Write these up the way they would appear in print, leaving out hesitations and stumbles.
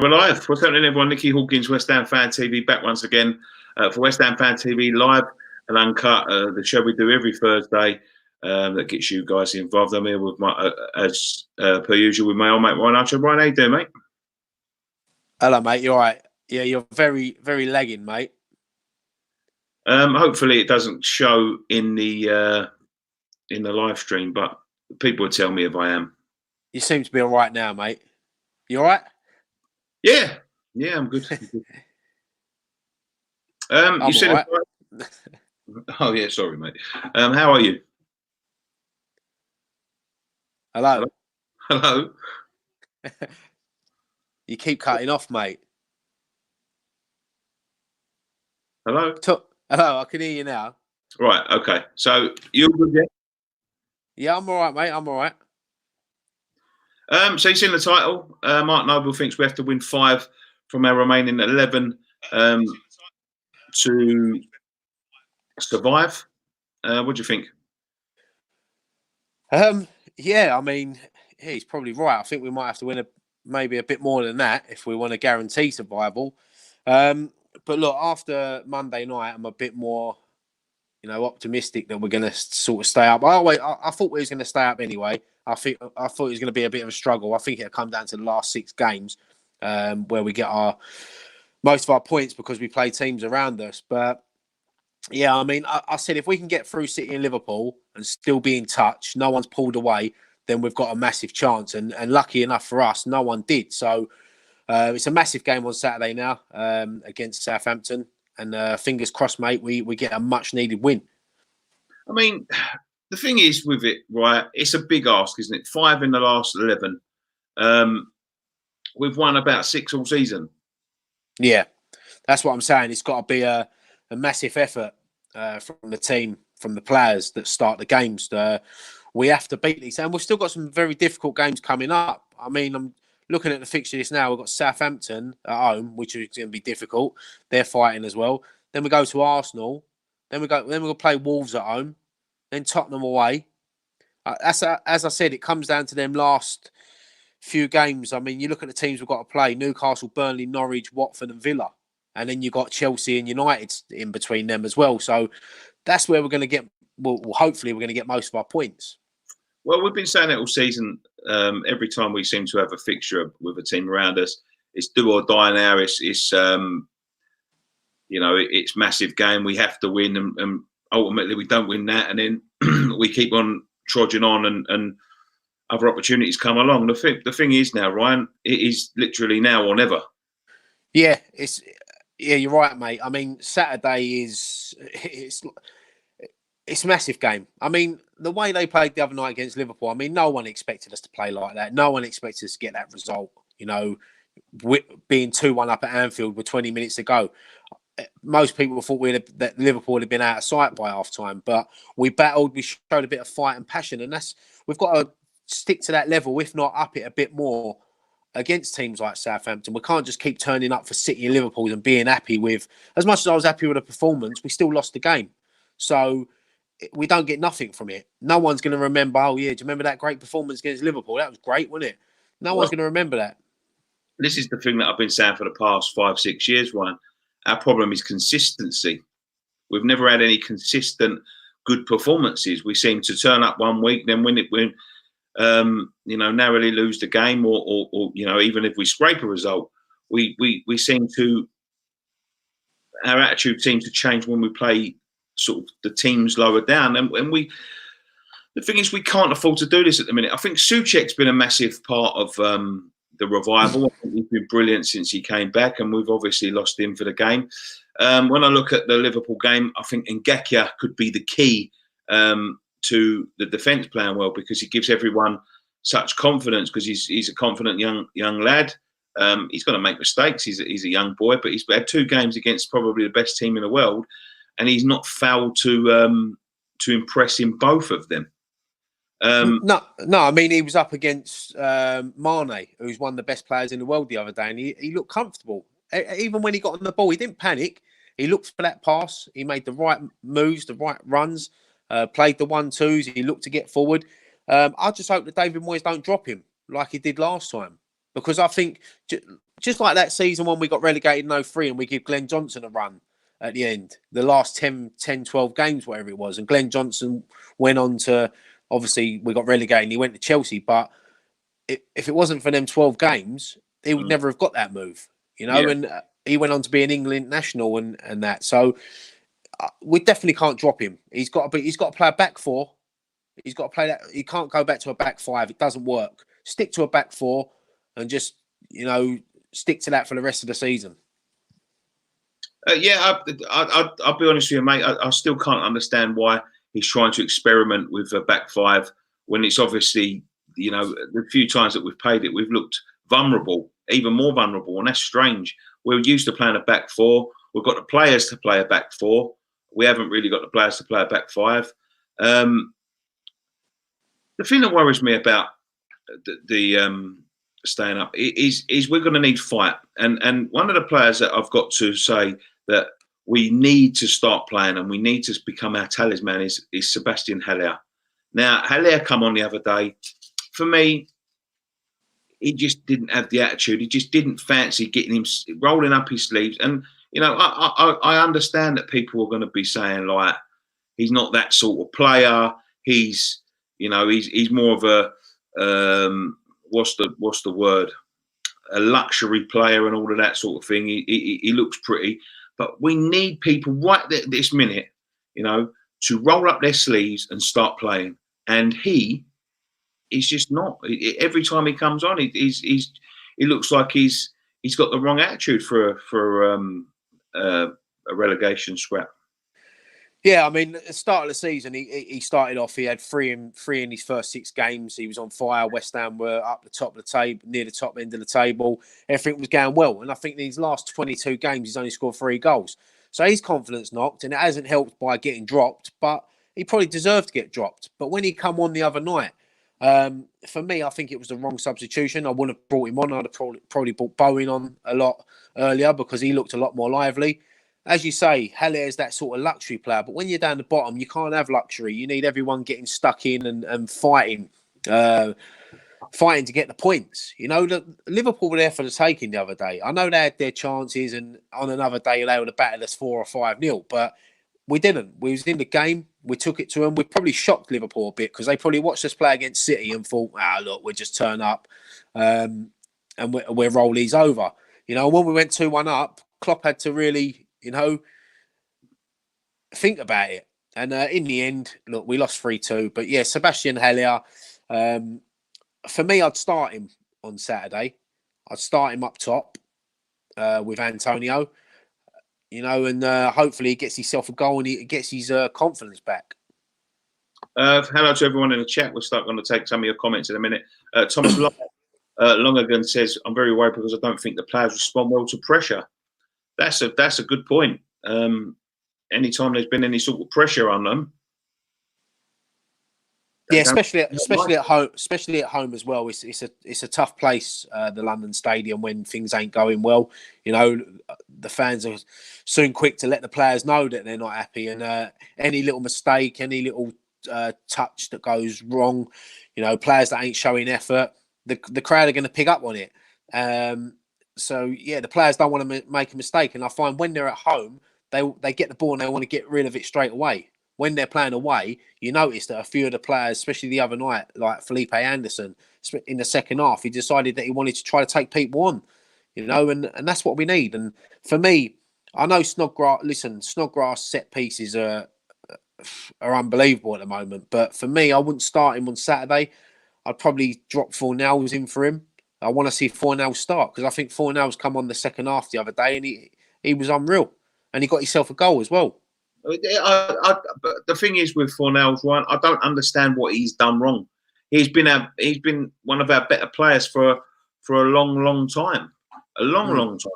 We're live. What's happening, everyone? Nicky Hawkins, West Ham Fan TV, back once again for West Ham Fan TV live and Uncut, the show we do every Thursday that gets you guys involved. I'm here with my, as per usual, with my old mate Ryan Archer. Ryan, how you doing, mate? Hello, mate. You all right? Yeah, you're very, very lagging, mate. Hopefully, it doesn't show in the live stream, but people will tell me if I am. You seem to be all right now, mate. You all right? Yeah, I'm good. You said, right. Oh yeah, sorry, mate. How are you? Hello. Hello. You keep cutting off, mate. Hello. Hello. I can hear you now. Right. Okay. So you're good, yeah? Yeah, I'm all right, mate. I'm all right. So you've seen the title. Mark Noble thinks we have to win 5 from our remaining 11 to survive. What do you think? Yeah, I mean, he's probably right. I think we might have to win maybe a bit more than that if we want to guarantee survival. But look, after Monday night, I'm a bit more, optimistic that we're going to sort of stay up. I thought we was going to stay up anyway. I thought it was going to be a bit of a struggle. I think it'll come down to the last 6 games where we get most of our points because we play teams around us. But yeah, I mean, I said if we can get through City and Liverpool and still be in touch, no one's pulled away, then we've got a massive chance. And lucky enough for us, no one did. So it's a massive game on Saturday now against Southampton. And fingers crossed, mate, we get a much needed win. I mean, the thing is with it, right, it's a big ask, isn't it? 5 in the last 11. We've won about 6 all season. Yeah, that's what I'm saying. It's got to be a massive effort from the team, from the players that start the games. We have to beat these. And we've still got some very difficult games coming up. I mean, I'm looking at the fixture list now. We've got Southampton at home, which is going to be difficult. They're fighting as well. Then we go to Arsenal. Then we'll play Wolves at home. Then Tottenham away. As I said, it comes down to them last few games. I mean, you look at the teams we've got to play: Newcastle, Burnley, Norwich, Watford, and Villa. And then you've got Chelsea and United in between them as well. So that's where we're going to get. Well, hopefully, we're going to get most of our points. Well, we've been saying it all season. Every time we seem to have a fixture with a team around us, it's do or die now. It's massive game. We have to win, and ultimately we don't win that, and then we keep on trudging on, and other opportunities come along. The thing is now, Ryan, it is literally now or never. Yeah, you're right, mate. I mean, Saturday it's a massive game. I mean, the way they played the other night against Liverpool, I mean, no one expected us to play like that. No one expected us to get that result. Being 2-1 up at Anfield with 20 minutes to go. Most people thought that Liverpool would have been out of sight by half time, but we battled. We showed a bit of fight and passion, and we've got to stick to that level, if not up it a bit more against teams like Southampton. We can't just keep turning up for City and Liverpool and being happy with. As much as I was happy with the performance, we still lost the game, so we don't get nothing from it. No one's going to remember. Oh yeah, do you remember that great performance against Liverpool? That was great, wasn't it? No one's going to remember that. This is the thing that I've been saying for the past 5-6 years, Ryan. Our problem is consistency. We've never had any consistent good performances. We seem to turn up one week, then narrowly lose the game, or even if we scrape a result, we seem to, our attitude seems to change when we play sort of the teams lower down, and the thing is we can't afford to do this at the minute. I think Souček's been a massive part of the revival. I think he's been brilliant since he came back, and we've obviously lost him for the game. When I look at the Liverpool game, I think Ngakia could be the key to the defence playing well, because he gives everyone such confidence, because he's a confident young lad. He's going to make mistakes. He's a young boy, but he's had 2 games against probably the best team in the world, and he's not failed to impress in both of them. No. I mean, he was up against Mane, who's one of the best players in the world the other day, and he looked comfortable. Even when he got on the ball, he didn't panic. He looked for that pass. He made the right moves, the right runs, played the 1-2s. He looked to get forward. I just hope that David Moyes don't drop him like he did last time, because I think just like that season when we got relegated in 03 and we give Glenn Johnson a run at the end, the last 10, 12 games, whatever it was. And Glenn Johnson went on to, obviously, we got relegated and he went to Chelsea. But if it wasn't for them 12 games, he would never have got that move, and he went on to be an England national and that. So we definitely can't drop him. He's got to play a back four. He's got to play that. He can't go back to a back five. It doesn't work. Stick to a back four and just, stick to that for the rest of the season. I'll be honest with you, mate. I still can't understand why he's trying to experiment with a back five when it's obviously, the few times that we've played it, we've looked vulnerable, even more vulnerable, and that's strange. We're used to playing a back four. We've got the players to play a back four. We haven't really got the players to play a back five. The thing that worries me about the staying up is we're going to need fight. And one of the players that I've got to say that we need to start playing and we need to become our talisman is Sebastian Haller. Now, Haller come on the other day. For me, he just didn't have the attitude. He just didn't fancy getting him rolling up his sleeves. And, I understand that people are going to be saying, like, he's not that sort of player. He's more of a, what's the word? A luxury player and all of that sort of thing. He looks pretty. But we need people right this minute, to roll up their sleeves and start playing. And he's just not. Every time he comes on, he looks like he's got the wrong attitude for a relegation scrap. Yeah, I mean, at the start of the season, he started off. He had three in his first 6 games. He was on fire. West Ham were up the top of the table, near the top end of the table. Everything was going well, and I think in his last 22 games, he's only scored 3 goals. So his confidence knocked, and it hasn't helped by getting dropped. But he probably deserved to get dropped. But when he come on the other night, for me, I think it was the wrong substitution. I wouldn't have brought him on. I'd have probably brought Bowen on a lot earlier because he looked a lot more lively. As you say, Haller is that sort of luxury player. But when you're down the bottom, you can't have luxury. You need everyone getting stuck in and fighting to get the points. Liverpool were there for the taking the other day. I know they had their chances, and on another day they would have battered us 4 or 5-0. But we didn't. We was in the game. We took it to them. We probably shocked Liverpool a bit because they probably watched us play against City and thought, look, we'll just turn up and we'll roll these over. When we went 2-1 up, Klopp had to really, think about it. And in the end, look, we lost 3-2. But yeah, Sebastian Haller, for me, I'd start him on Saturday. I'd start him up top with Antonio. And hopefully he gets himself a goal and he gets his confidence back. Hello to everyone in the chat. We're going to take some of your comments in a minute. Thomas Longagan says, I'm very worried because I don't think the players respond well to pressure. That's a good point. Anytime there's been any sort of pressure on them. Yeah, especially at home as well. It's a tough place, the London Stadium, when things ain't going well. The fans are soon quick to let the players know that they're not happy, and any little mistake, any little touch that goes wrong, players that ain't showing effort, the crowd are going to pick up on it. So yeah, the players don't want to make a mistake, and I find when they're at home, they get the ball and they want to get rid of it straight away. When they're playing away, you notice that a few of the players, especially the other night, like Felipe Anderson, in the second half, he decided that he wanted to try to take people on, and that's what we need. And for me, I know Snodgrass set pieces are unbelievable at the moment, but for me, I wouldn't start him on Saturday. I'd probably drop Fornals in for him. I want to see Fornals start because I think Fornals come on the second half the other day and he was unreal, and he got himself a goal as well. But the thing is with Fornals, Ryan, I don't understand what he's done wrong. He's been one of our better players for a long time. A long time.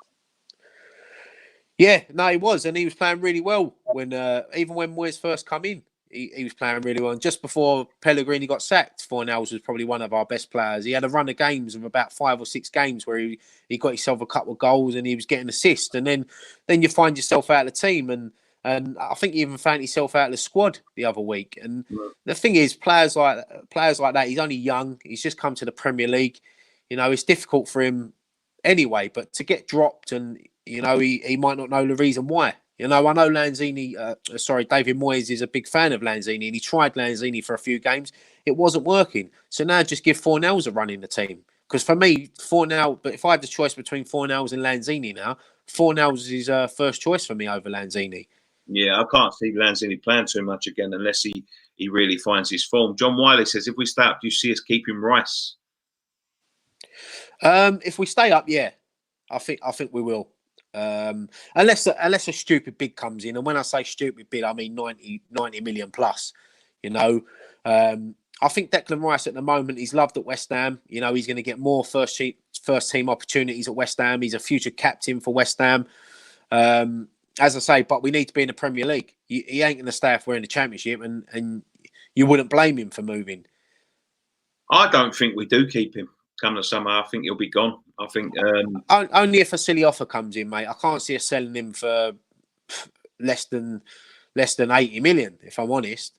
Yeah, no, he was, and he was playing really well when even when Moyes first come in. He was playing really well. And just before Pellegrini got sacked, Fornals was probably one of our best players. He had a run of games of about 5 or 6 games where he got himself a couple of goals and he was getting assists. And then you find yourself out of the team. And I think he even found himself out of the squad the other week. And the thing is, players like that, he's only young. He's just come to the Premier League. It's difficult for him anyway. But to get dropped, and he might not know the reason why. I know David Moyes is a big fan of Lanzini, and he tried Lanzini for a few games. It wasn't working. So now just give Fornals a run in the team. Because for me, Fornals, but if I had the choice between Fornals and Lanzini now, Fornals is first choice for me over Lanzini. Yeah, I can't see Lanzini playing too much again unless he really finds his form. John Wiley says, if we stay up, do you see us keeping Rice? If we stay up, yeah, I think we will. Unless a stupid bid comes in, and when I say stupid bid, I mean 90 million plus. I think Declan Rice at the moment, he's loved at West Ham. He's going to get more first team opportunities at West Ham. He's a future captain for West Ham. As I say, but we need to be in the Premier League. He ain't going to stay if we're in the Championship, and you wouldn't blame him for moving. I don't think we do keep him come the summer. I think he'll be gone. I think only if a silly offer comes in, mate. I can't see us selling him for less than 80 million, if I'm honest.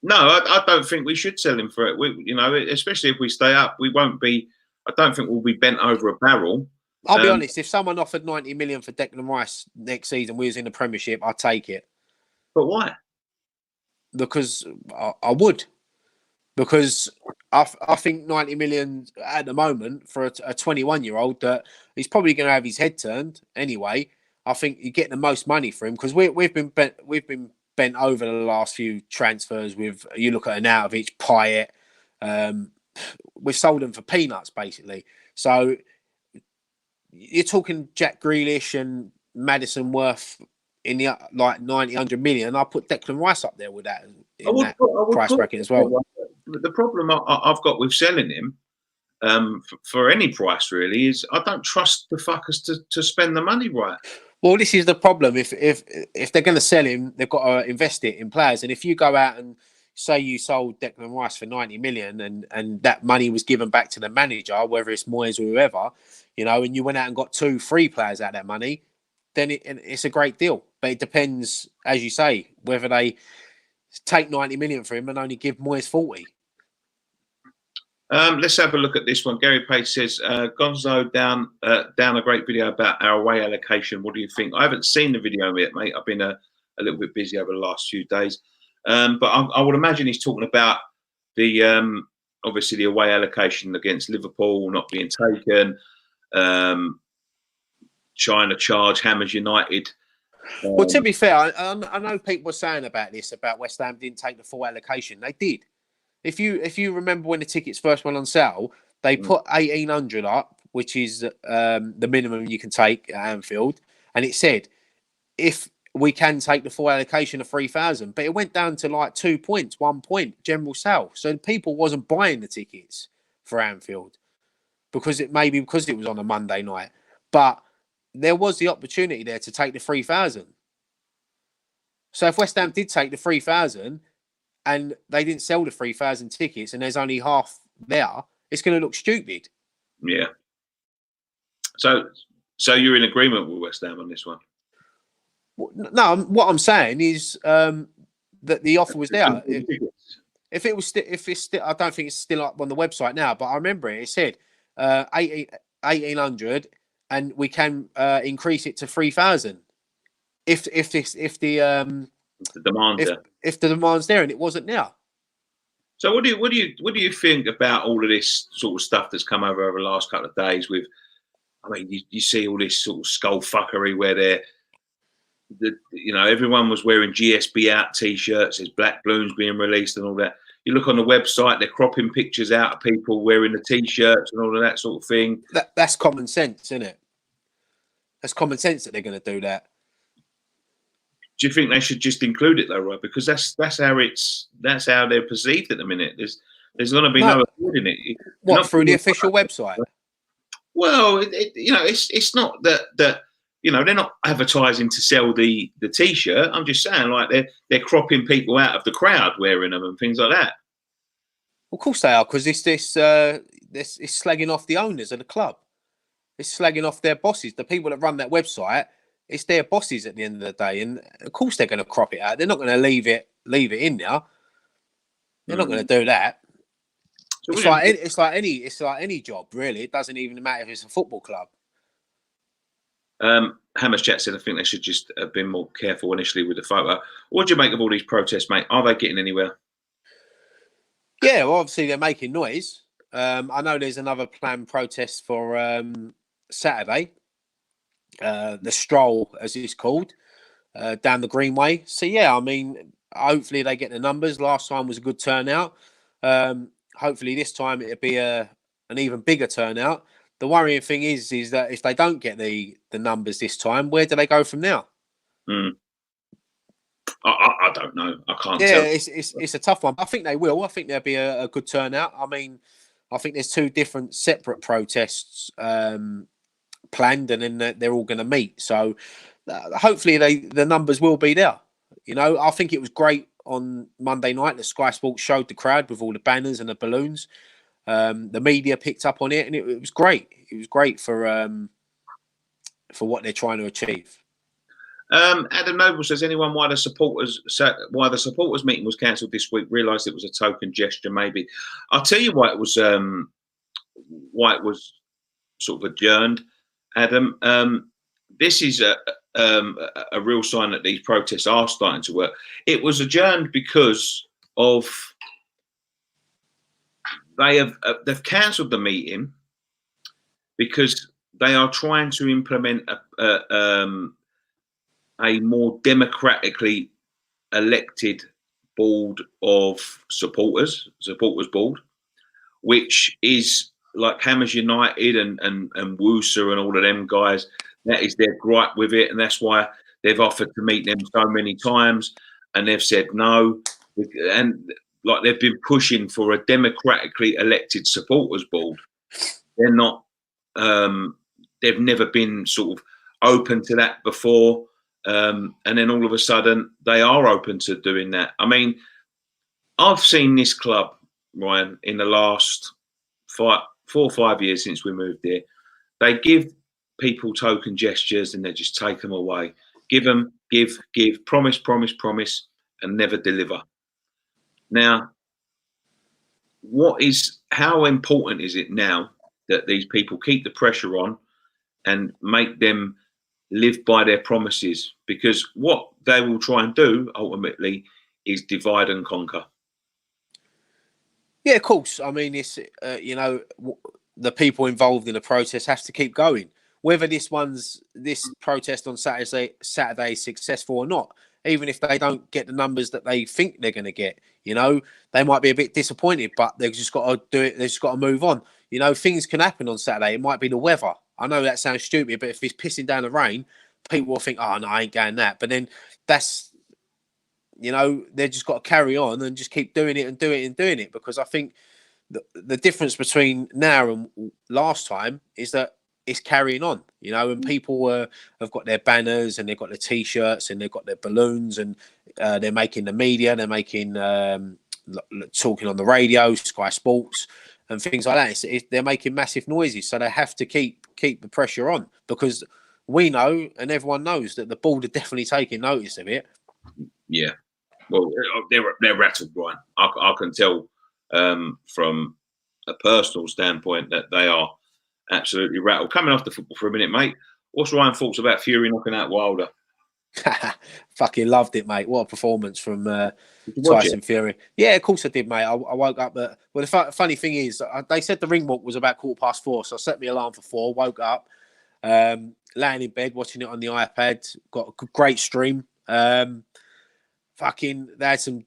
No, I don't think we should sell him for it. Especially if we stay up, we won't be. I don't think we'll be bent over a barrel. I'll be honest. If someone offered 90 million for Declan Rice next season, we was in the Premiership, I'd take it. But why? Because I would. Because I think 90 million at the moment for a 21-year-old that he's probably going to have his head turned anyway. I think you get the most money for him because we've been bent over the last few transfers. With you look at Arnautovic, Payet, we've sold them for peanuts basically. So you're talking Jack Grealish and Maddison worth in the 90, 100 million. I'll put Declan Rice up there with that in that price bracket as well. The problem I've got with selling him for any price really is I don't trust the fuckers to spend the money right. Well, this is the problem. If they're going to sell him, they've got to invest it in players. And if you go out and say you sold Declan Rice for 90 million and that money was given back to the manager, whether it's Moyes or whoever, and you went out and got 2-3 players out of that money, then it's a great deal. But it depends, as you say, whether they take 90 million for him and only give Moyes 40. Let's have a look at this one. Gary Page says, Gonzo down a great video about our away allocation. What do you think? I haven't seen the video yet, mate. I've been a little bit busy over the last few days. But I would imagine he's talking about the obviously the away allocation against Liverpool not being taken. China charge, Hammers United. Well, to be fair, I know people were saying about this, about West Ham didn't take the full allocation. They did. If you remember when the tickets first went on sale, they put 1,800 up, which is the minimum you can take at Anfield, and it said if we can take the full allocation of 3,000, but it went down to like 2 points, 1 point general sale. So people wasn't buying the tickets for Anfield because it was on a Monday night, but there was the opportunity there to take the 3,000. So if West Ham did take the 3,000. And they didn't sell the 3,000 tickets, and there's only half there, it's going to look stupid. Yeah. So you're in agreement with West Ham on this one? No, what I'm saying is that the offer was there. If it's still, I don't think it's still up on the website now, but I remember it. It said 1,800, and we can increase it to 3,000 if the demand's there, and it wasn't there. So what do you think about all of this sort of stuff that's come over the last couple of days? With, I mean, you see all this sort of skull fuckery where everyone was wearing GSB out T-shirts. There's black balloons being released and all that. You look on the website, they're cropping pictures out of people wearing the T-shirts and all of that sort of thing. That's common sense, isn't it? That's common sense that they're going to do that. Do you think they should just include it though, right? Because that's how they're perceived at the minute. There's going to be no avoiding it. What, through the official website? Well, it's not that they're not advertising to sell the T-shirt. I'm just saying, like they're cropping people out of the crowd wearing them and things like that. Well, of course they are, because it's slagging off the owners of the club. It's slagging off their bosses, the people that run that website. It's their bosses at the end of the day, and of course they're going to crop it out. They're not going to leave it in there. They're not going to do that. So it's like any job, really. It doesn't even matter if it's a football club. Hammer's chat said, I think they should just have been more careful initially with the photo. What do you make of all these protests, mate? Are they getting anywhere? Yeah, well, obviously they're making noise. I know there's another planned protest for Saturday, the stroll, as it's called, down the Greenway. So, yeah, I mean, hopefully they get the numbers. Last time was a good turnout. Hopefully this time it'll be an even bigger turnout. The worrying thing is that if they don't get the numbers this time, where do they go from now? I don't know. I can't Yeah, tell. it's a tough one. I think they will. I think there'll be a good turnout. I mean, I think there's two different separate protests planned, and then they're all going to meet. So hopefully the numbers will be there. You know, I think it was great on Monday night that Sky Sports showed the crowd with all the banners and the balloons. The media picked up on it, and it was great. It was great for what they're trying to achieve. Adam Noble says, anyone why the supporters meeting was cancelled this week realised it was a token gesture? Maybe. I'll tell you why it was sort of adjourned. Adam, this is a real sign that these protests are starting to work. It was adjourned because of they've cancelled the meeting because they are trying to implement a more democratically elected board of supporters board, which is like Hammers United and Woosa and all of them guys. That is their gripe with it, and that's why they've offered to meet them so many times, and they've said no. And like they've been pushing for a democratically elected supporters board. They're not. They've never been sort of open to that before. And then all of a sudden they are open to doing that. I mean, I've seen this club, Ryan, in the last 4 or 5 years since we moved here. They give people token gestures and they just take them away. Give them, give, promise, and never deliver. Now, how important is it now that these people keep the pressure on and make them live by their promises? Because what they will try and do ultimately is divide and conquer. Yeah, of course. I mean, it's the people involved in the protest have to keep going. Whether this protest on Saturday is successful or not, even if they don't get the numbers that they think they're going to get, they might be a bit disappointed, but they've just got to do it. They've just got to move on. Things can happen on Saturday. It might be the weather. I know that sounds stupid, but if it's pissing down the rain, people will think, oh, no, I ain't going that. But then that's, they've just got to carry on and just keep doing it and doing it and doing it. Because I think the difference between now and last time is that it's carrying on, and people have got their banners and they've got their T-shirts and they've got their balloons and they're making the media, they're making talking on the radio, Sky Sports and things like that. They're making massive noises, so they have to keep the pressure on, because we know and everyone knows that the board are definitely taking notice of it. Yeah, well, they're rattled, Brian. I can tell from a personal standpoint that they are absolutely rattled. Coming off the football for a minute, mate. What's Ryan's thoughts about Fury knocking out Wilder? Fucking loved it, mate. What a performance from Tyson Fury. Yeah, of course I did, mate. I woke up, but the funny thing is, they said the ring walk was about 4:15, so I set my alarm for 4, woke up, laying in bed, watching it on the iPad, got a great stream. They had some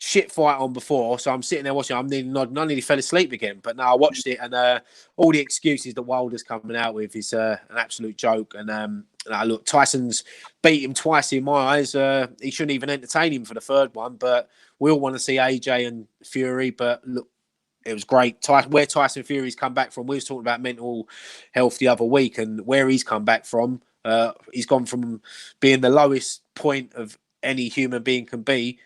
shit fight on before, so I'm sitting there watching. I'm nearly nodding. I nearly fell asleep again, but no, I watched it, and all the excuses that Wilder's coming out with is an absolute joke. And look, Tyson's beat him twice in my eyes. He shouldn't even entertain him for the third one, but we all want to see AJ and Fury. But look, it was great. Where Tyson Fury's come back from, we was talking about mental health the other week, and where he's come back from, he's gone from being the lowest point of any human being can be,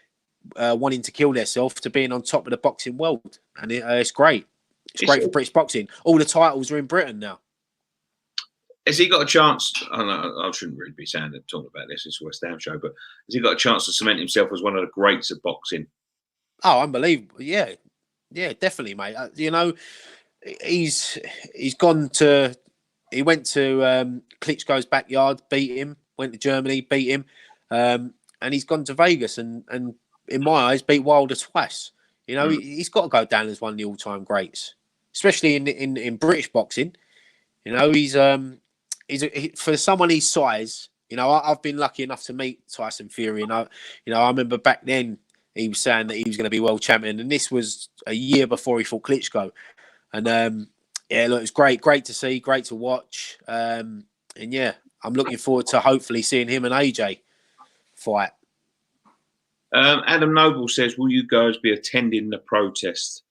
wanting to kill themselves, to being on top of the boxing world. And it's great. It's great for British boxing. All the titles are in Britain now. Has he got a chance? I shouldn't really be talking about this. It's a West Ham show, but has he got a chance to cement himself as one of the greats at boxing? Oh, unbelievable! Yeah, definitely, mate. He's gone to he went to Klitschko's backyard, beat him. Went to Germany, beat him, and he's gone to Vegas and in my eyes beat Wilder twice. You know, he's got to go down as one of the all-time greats, especially in British boxing. You know, for someone his size. You know, I've been lucky enough to meet Tyson Fury, and I remember back then he was saying that he was going to be world champion, and this was a year before he fought Klitschko. And yeah, look, it was great to see, great to watch, and yeah, I'm looking forward to hopefully seeing him and AJ fight. Adam Noble says, "Will you guys be attending the protest?"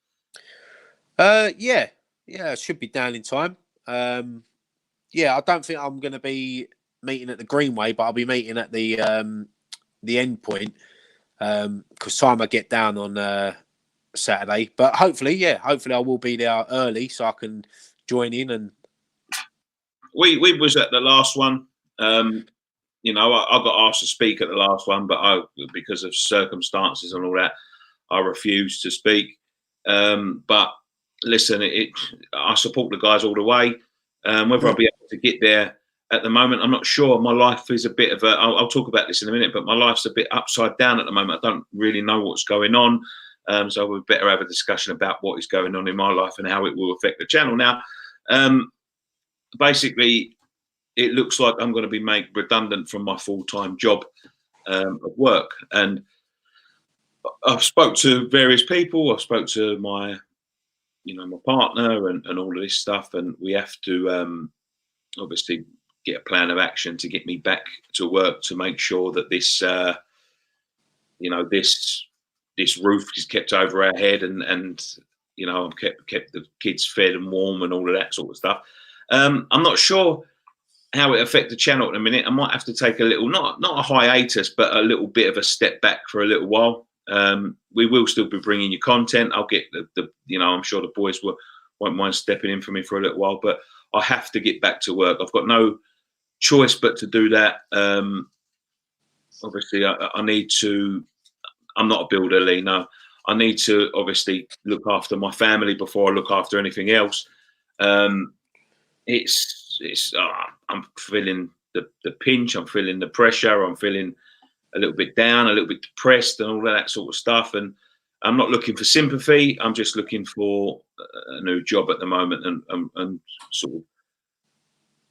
Yeah, I should be down in time. Yeah, I don't think I'm going to be meeting at the Greenway, but I'll be meeting at the end point because time I get down on Saturday. But hopefully I will be there early so I can join in. And we was at the last one. You know, I got asked to speak at the last one, but because of circumstances and all that, I refused to speak. But listen, I support the guys all the way. Whether I'll be able to get there at the moment, I'm not sure. My life is a bit of I'll talk about this in a minute, but my life's a bit upside down at the moment. I don't really know what's going on. So we'd better have a discussion about what is going on in my life and how it will affect the channel. Now, basically, it looks like I'm going to be made redundant from my full-time job of work. And I've spoke to various people. I've spoke to my partner and all of this stuff. And we have to obviously get a plan of action to get me back to work to make sure that this, this roof is kept over our head and I've kept the kids fed and warm and all of that sort of stuff. I'm not sure how it affect the channel at the minute. I might have to take a little, not a hiatus, but a little bit of a step back for a little while. We will still be bringing you content. I'll get I'm sure the boys won't mind stepping in for me for a little while, but I have to get back to work. I've got no choice but to do that. Obviously, I need to. I'm not a builder, Lee. No, I need to obviously look after my family before I look after anything else. I'm feeling the pinch. I'm feeling the pressure. I'm feeling a little bit down, a little bit depressed, and all of that sort of stuff. And I'm not looking for sympathy. I'm just looking for a new job at the moment, and sort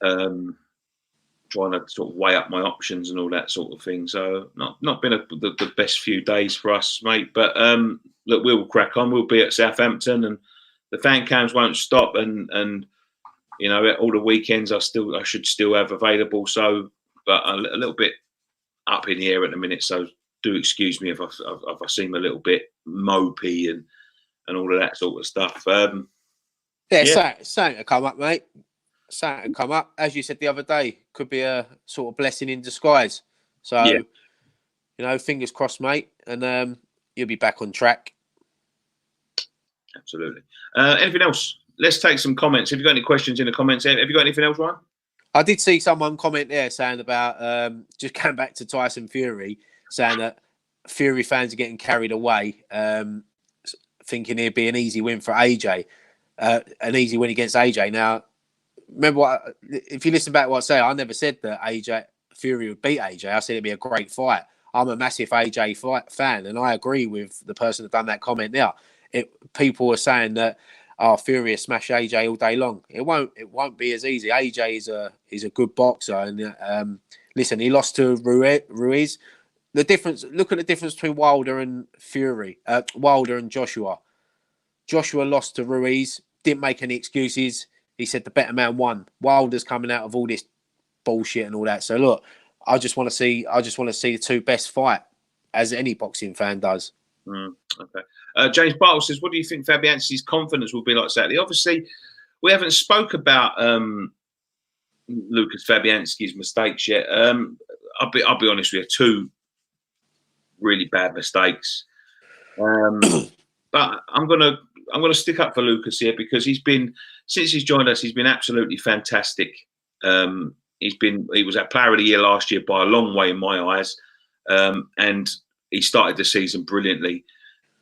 of trying to sort of weigh up my options and all that sort of thing. So not been the best few days for us, mate. But look, we'll crack on. We'll be at Southampton, and the fan cams won't stop. And all the weekends I should still have available. So, but a little bit up in the air at the minute. So do excuse me if I seem a little bit mopey and all of that sort of stuff. Something to come up, mate. Something to come up. As you said the other day, could be a sort of blessing in disguise. So, fingers crossed, mate. And you'll be back on track. Absolutely. Anything else? Let's take some comments. Have you got any questions in the comments? Have you got anything else, Ryan? I did see someone comment there saying about just going back to Tyson Fury, saying that Fury fans are getting carried away, thinking it'd be an easy win for AJ, an easy win against AJ. Now, remember if you listen back to what I say, I never said that Fury would beat AJ. I said it'd be a great fight. I'm a massive AJ fan, and I agree with the person that done that comment there. People were saying that Fury will smash AJ all day long. It won't be as easy. AJ is a good boxer, and listen, he lost to Ruiz. Look at the difference between Wilder and Fury. Wilder and Joshua. Joshua lost to Ruiz. Didn't make any excuses. He said the better man won. Wilder's coming out of all this bullshit and all that. So look, I just want to see the two best fight, as any boxing fan does. Okay. James Bartle says, "What do you think Fabianski's confidence will be like Saturday?" Obviously, we haven't spoke about Lucas Fabianski's mistakes yet. I'll be honest with you, two really bad mistakes. But I'm gonna stick up for Lucas here because since he's joined us, he's been absolutely fantastic. He was at Player of the Year last year by a long way in my eyes, and he started the season brilliantly.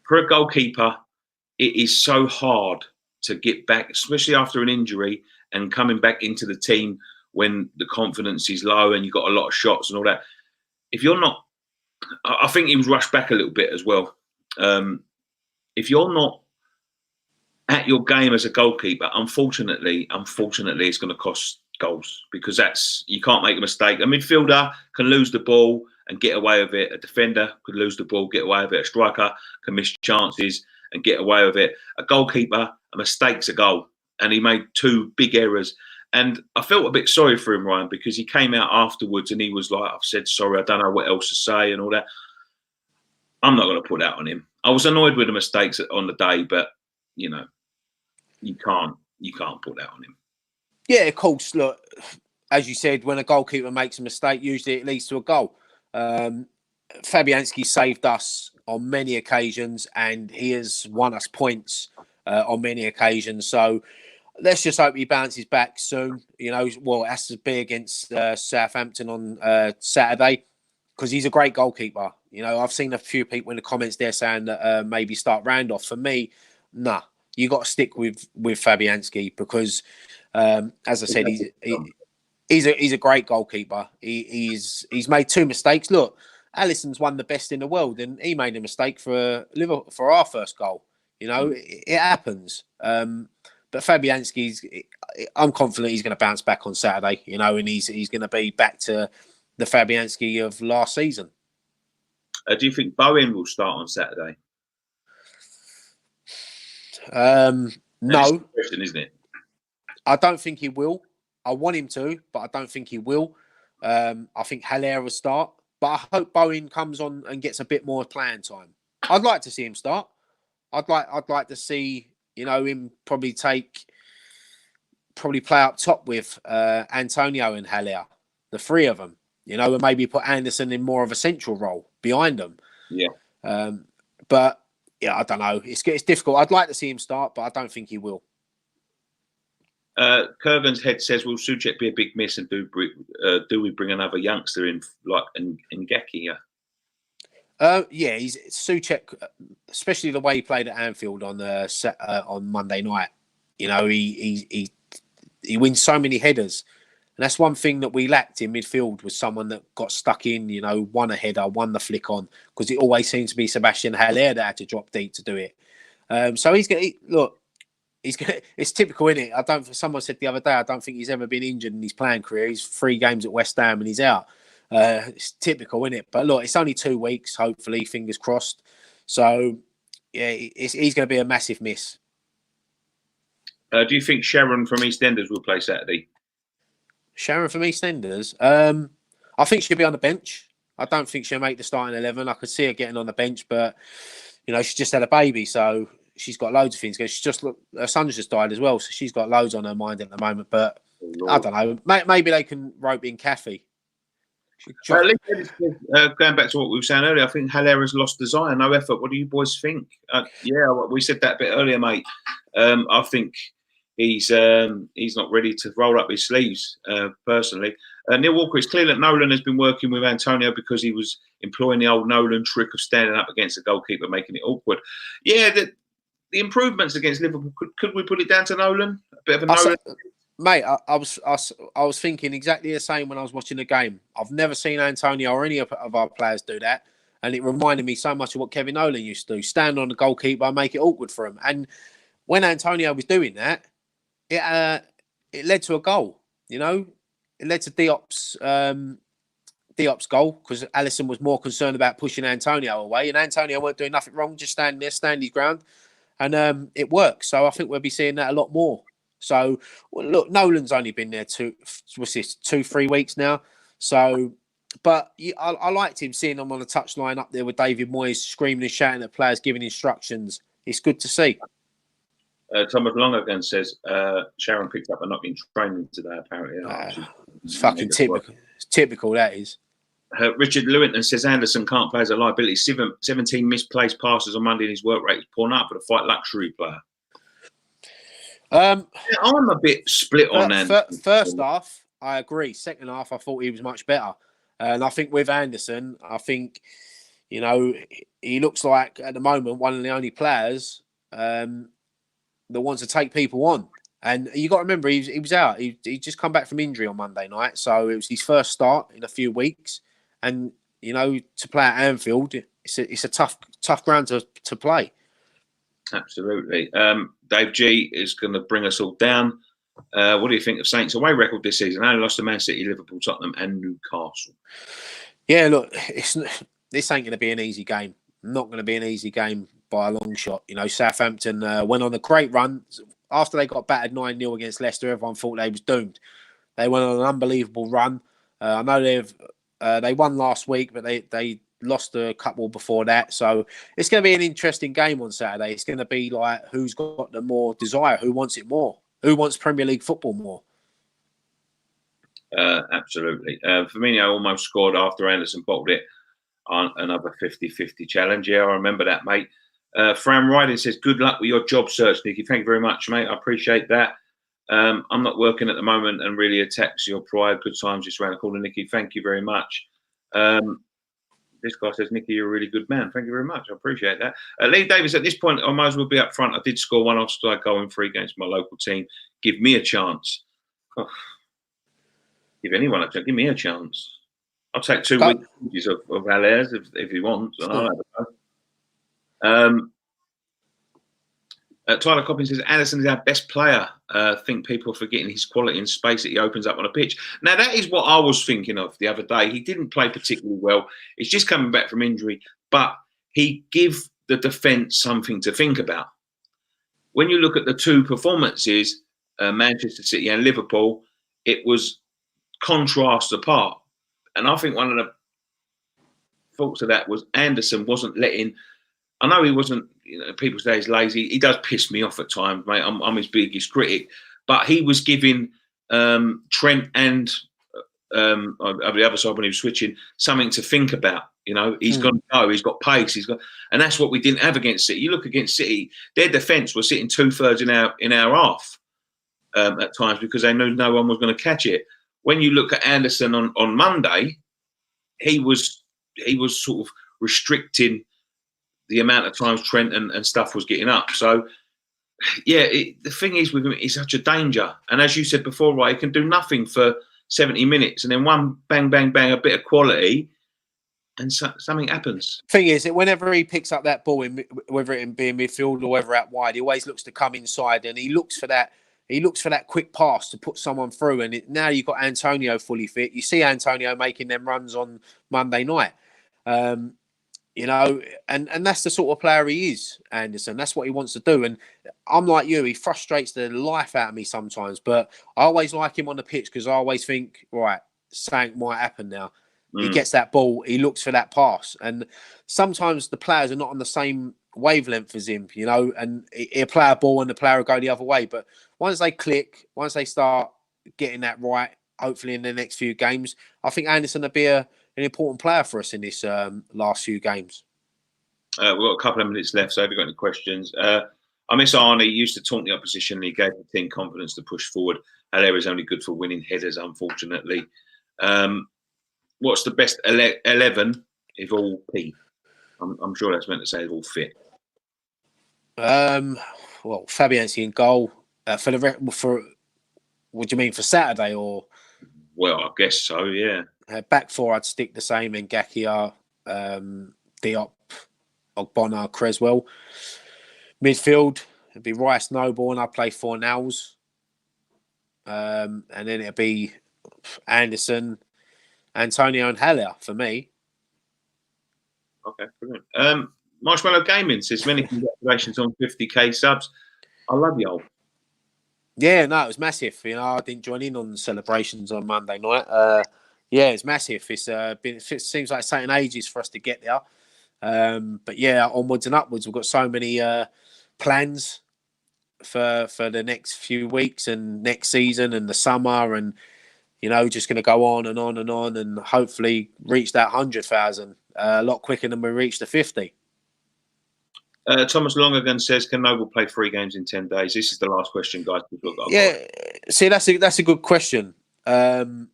For a goalkeeper, it is so hard to get back, especially after an injury, and coming back into the team when the confidence is low and you've got a lot of shots and all that. If you're not, I think he was rushed back a little bit as well. If you're not at your game as a goalkeeper, unfortunately, it's going to cost goals, because you can't make a mistake. A midfielder can lose the ball and get away with it. A defender could lose the ball, get away with it. A striker can miss chances and get away with it. A goalkeeper, a mistake's a goal. And he made 2 big errors. And I felt a bit sorry for him, Ryan, because he came out afterwards and he was like, I've said sorry, I don't know what else to say and all that. I'm not going to put that on him. I was annoyed with the mistakes on the day, but, you know, you can't put that on him. Yeah, of course. Look, as you said, when a goalkeeper makes a mistake, usually it leads to a goal. Fabianski saved us on many occasions, and he has won us points on many occasions. So let's just hope he bounces back soon. You know, well, it has to be against Southampton on Saturday, because he's a great goalkeeper. You know, I've seen a few people in the comments there saying that maybe start Randolph. For me, nah. You got to stick with Fabianski, because, as I said, he's a great goalkeeper. He's made 2 mistakes. Look, Alisson's one of the best in the world, and he made a mistake for our first goal. You know, it happens. But Fabianski's, I'm confident he's going to bounce back on Saturday. You know, and he's going to be back to the Fabianski of last season. Do you think Bowen will start on Saturday? No, question, isn't it? I don't think he will. I want him to, but I don't think he will. I think Haller will start, but I hope Bowen comes on and gets a bit more playing time. I'd like to see him start. I'd like to see, you know, him probably play up top with Antonio and Haller, the 3 of them. You know, and maybe put Anderson in more of a central role behind them. Yeah. But yeah, I don't know. It's difficult. I'd like to see him start, but I don't think he will. Kurgan's head says, will Souček be a big miss, and do we bring another youngster in like Ngeki? Yeah, he's Souček, especially the way he played at Anfield on Monday night. You know, he wins so many headers. And that's one thing that we lacked in midfield, was someone that got stuck in, you know, won a header, won the flick on, because it always seems to be Sebastian Haller that had to drop deep to do it. So he's going to look. It's typical, isn't it? Someone said the other day, I don't think he's ever been injured in his playing career. He's 3 games at West Ham and he's out. It's typical, isn't it? But look, it's only 2 weeks. Hopefully, fingers crossed. So yeah, he's going to be a massive miss. Do you think Sharon from EastEnders will play Saturday? Sharon from EastEnders? I think she'll be on the bench. I don't think she'll make the starting 11. I could see her getting on the bench, but you know, she just had a baby, so she's got loads of things. Her son's just died as well, so she's got loads on her mind at the moment. But I don't know. Maybe they can rope in Kathy. Going back to what we were saying earlier, I think Haller has lost desire, no effort. What do you boys think? Yeah, we said that a bit earlier, mate. I think he's not ready to roll up his sleeves, personally. Neil Walker, it's clear that Nolan has been working with Antonio because he was employing the old Nolan trick of standing up against the goalkeeper, making it awkward. Yeah, the improvements against Liverpool, could we put it down to Nolan? A bit of a Nolan? Mate, I was thinking exactly the same when I was watching the game. I've never seen Antonio or any of our players do that. And it reminded me so much of what Kevin Nolan used to do. Stand on the goalkeeper, make it awkward for him. And when Antonio was doing that, it led to a goal, you know? It led to Diop's goal, because Alisson was more concerned about pushing Antonio away. And Antonio weren't doing nothing wrong, just standing there, stand his ground. And it works. So I think we'll be seeing that a lot more. So, look, Nolan's only been there 2-3 weeks now. So, but I liked him, seeing him on the touchline up there with David Moyes, screaming and shouting at players, giving instructions. It's good to see. Thomas Longagan says Sharon picked up a knock in training today, apparently. It's fucking typical. It's typical, that is. Richard Lewington says Anderson can't play as a liability. 17 misplaced passes on Monday, and his work rate is poor up for the fight luxury player. I'm a bit split on that. First half, I agree. Second half, I thought he was much better. And I think with Anderson, I think, you know, he looks like at the moment one of the only players that wants to take people on. And you got to remember, he was out. He just come back from injury on Monday night, so it was his first start in a few weeks. And to play at Anfield, it's a tough ground to play. Absolutely. Dave G is going to bring us all down. What do you think of Saints' away record this season? Only lost to Man City, Liverpool, Tottenham, and Newcastle. Yeah, look, this ain't going to be an easy game. Not going to be an easy game by a long shot. Southampton went on a great run. After they got battered 9-0 against Leicester, everyone thought they was doomed. They went on an unbelievable run. I know they won last week, but they lost a couple before that. So it's going to be an interesting game on Saturday. It's going to be like who's got the more desire, who wants it more, who wants Premier League football more. Absolutely. Firmino almost scored after Anderson bottled it on another 50-50 challenge. Yeah, I remember that, mate. Fran Ryden says, good luck with your job search, Nicky. Thank you very much, mate. I appreciate that. I'm not working at the moment and really attacks your pride. Good times just around the corner, Nicky. Thank you very much. This guy says, Nicky, you're a really good man. Thank you very much. I appreciate that. Lee Davis, at this point, I might as well be up front. I did score one offside goal in 3 games for my local team. Give me a chance. Oh, give anyone a chance. Give me a chance. I'll take 2 weeks of Valères if he wants. And I'll have a go. Tyler Coppins says, Alisson is our best player. I think people are forgetting his quality and space that he opens up on a pitch. Now, that is what I was thinking of the other day. He didn't play particularly well. He's just coming back from injury, but he give the defence something to think about. When you look at the 2 performances, Manchester City and Liverpool, it was contrasts apart. And I think one of the faults of that was Anderson wasn't letting... I know he wasn't, people say he's lazy. He does piss me off at times, mate. I'm his biggest critic. But he was giving Trent and over the other side when he was switching something to think about. He's got to go. He's got pace. And that's what we didn't have against City. You look against City, their defence was sitting 2/3 in our half at times because they knew no one was going to catch it. When you look at Anderson on Monday, he was sort of restricting the amount of times Trent and stuff was getting up. So, yeah, the thing is with him, he's such a danger. And as you said before, right, he can do nothing for 70 minutes and then one bang, bang, bang, a bit of quality and something happens. Thing is that whenever he picks up that ball, whether it be in midfield or whether out wide, he always looks to come inside and he looks for that quick pass to put someone through. And now you've got Antonio fully fit. You see Antonio making them runs on Monday night. And that's the sort of player he is, Anderson. That's what he wants to do. And I'm like you, he frustrates the life out of me sometimes, but I always like him on the pitch because I always think, right, something might happen now. He gets that ball, he looks for that pass. And sometimes the players are not on the same wavelength as him, and he'll play a ball and the player will go the other way. But once they click, once they start getting that right, hopefully in the next few games, I think Anderson will be an important player for us in this last few games. We've got a couple of minutes left, so if you've got any questions. I miss Arnie. He used to taunt the opposition and he gave the team confidence to push forward. Haller is only good for winning headers, unfortunately. What's the best 11 if all P? I'm sure that's meant to say if all fit. Well, Fabianski in goal. For what do you mean, for Saturday or? Well, I guess so, yeah. Back 4, I'd stick the same in Ngakia, Diop, Ogbonna, Creswell. Midfield, it'd be Rice, Noble, and I'd play Fornals. And then it'd be Anderson, Antonio, and Haller for me. Okay, brilliant. Marshmallow Gaming says, many congratulations on 50k subs. I love y'all. Yeah, no, it was massive. I didn't join in on the celebrations on Monday night. Yeah, it's massive. It seems like it's taken ages for us to get there. But yeah, onwards and upwards. We've got so many plans for the next few weeks and next season and the summer, and just going to go on and on and on, and hopefully reach that 100,000 a lot quicker than we reached the 50. Thomas Longagan says, can Noble play 3 games in 10 days? This is the last question, guys. Yeah, see, that's a good question. He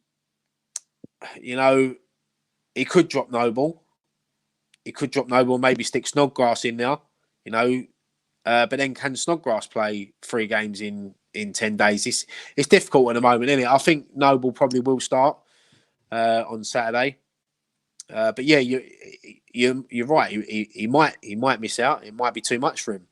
could drop Noble. Maybe stick Snodgrass in there, but then can Snodgrass play 3 games in in 10 days. It's difficult at the moment, isn't it? I think Noble probably will start on Saturday. But yeah, you're right. He might miss out. It might be too much for him.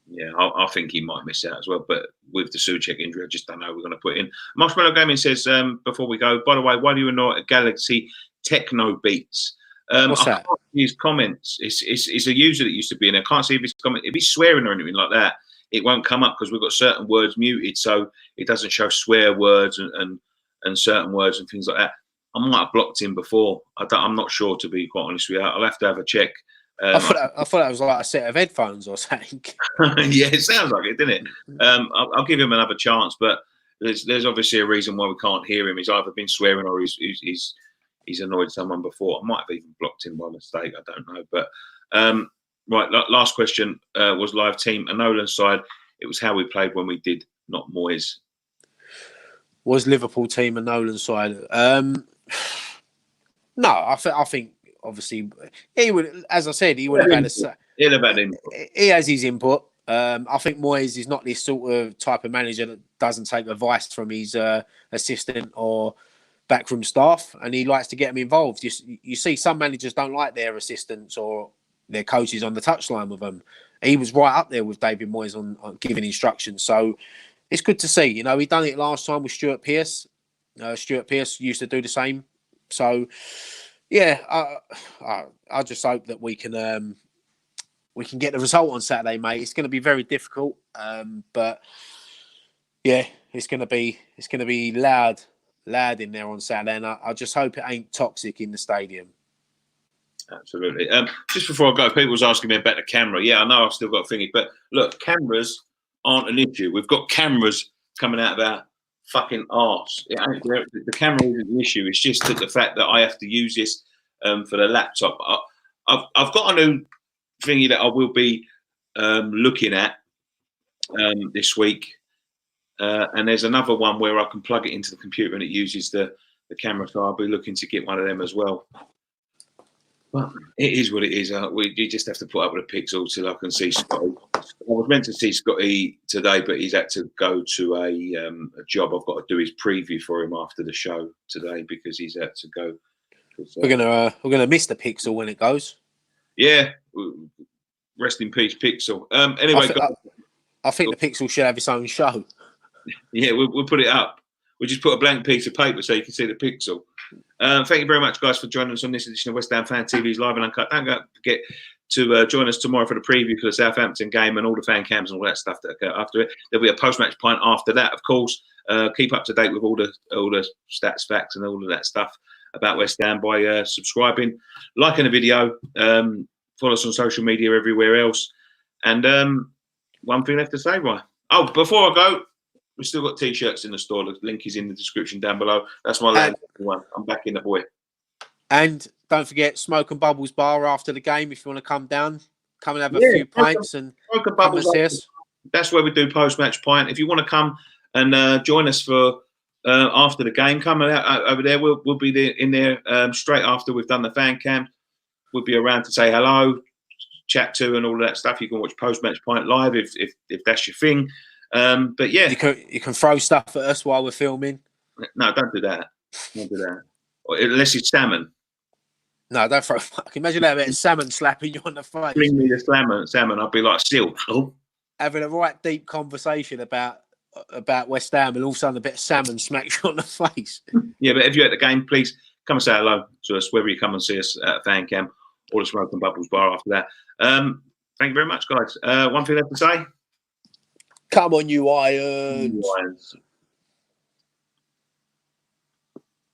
Yeah, I think he might miss out as well. But with the Souček injury, I just don't know who we're going to put in. Marshmallow Gaming says, before we go, by the way, why do you annoy Galaxy Techno Beats? What's that? Can't see his comments. It's a user that used to be in. I can't see if his comment. If he's swearing or anything like that, it won't come up because we've got certain words muted, so it doesn't show swear words and certain words and things like that. I might have blocked him before. I'm not sure, to be quite honest with you. I'll have to have a check. I thought that was like a set of headphones or something. Yeah, it sounds like it, doesn't it? I'll give him another chance, but there's obviously a reason why we can't hear him. He's either been swearing or he's annoyed someone before. I might have even blocked him by mistake. I don't know. But right, last question was live team. A Nolan side. It was how we played when we did, not Moyes. Was Liverpool team a Nolan side? No, I think obviously he would, as I said, he would have had he has his input. I think Moyes is not this sort of type of manager that doesn't take advice from his assistant or backroom staff, and he likes to get them involved. You see, some managers don't like their assistants or their coaches on the touchline with them. He was right up there with David Moyes on giving instructions. So it's good to see. You know, he done it last time with Stuart Pearce. Stuart Pearce used to do the same. So yeah, I just hope that we can get the result on Saturday, mate. It's going to be very difficult, but yeah, it's going to be loud in there on Saturday, and I just hope it ain't toxic in the stadium. Absolutely. Just before I go, people was asking me about the camera. Yeah, I know I've still got a thingy, but look, cameras aren't an issue. We've got cameras coming out of our fucking arse. The camera isn't an issue. It's just the fact that I have to use this for the laptop. I've got a new thingy that I will be looking at this week, and there's another one where I can plug it into the computer and it uses the camera. So I'll be looking to get one of them as well. But it is what it is. You just have to put up with a pixel till I can see Scotty. I was meant to see Scotty today, but he's had to go to a job. I've got to do his preview for him after the show today because he's had to go. We're gonna miss the pixel when it goes. Yeah, rest in peace, Pixel. Anyway, I think the Pixel should have its own show. Yeah, we'll put it up. We'll just put a blank piece of paper so you can see the Pixel. Thank you very much, guys, for joining us on this edition of West Ham Fan TV's Live and Uncut. Don't forget to join us tomorrow for the preview for the Southampton game and all the fan cams and all that stuff that go after it. There'll be a post-match pint after that, of course. Keep up to date with all the stats, facts, and all of that stuff about West Ham by subscribing, liking the video, follow us on social media everywhere else. And one thing left to say, right? Oh, before I go, we've still got T-shirts in the store. The link is in the description down below. That's my last one. I'm back in the boy. And don't forget Smoke and Bubbles Bar after the game. If you want to come down, come and have a few pints and come and see us. That's where we do post-match pint. If you want to come and join us for after the game, come over there. We'll be in there straight after we've done the fan cam. We'll be around to say hello, chat to, and all of that stuff. You can watch post-match pint live if that's your thing. But yeah, you can throw stuff at us while we're filming. No, don't do that. Don't do that. Unless it's salmon. No, don't throw. Imagine that bit of salmon slapping you on the face. Bring me the salmon. I'd be like, still having a right deep conversation about West Ham, and all of a sudden a bit of salmon smacks you on the face. Yeah, but if you're at the game, please come and say hello to us, whether you come and see us at Fan Cam or the Smoke and Bubbles Bar after that. Thank you very much, guys. One thing left to say. Come on, you Irons.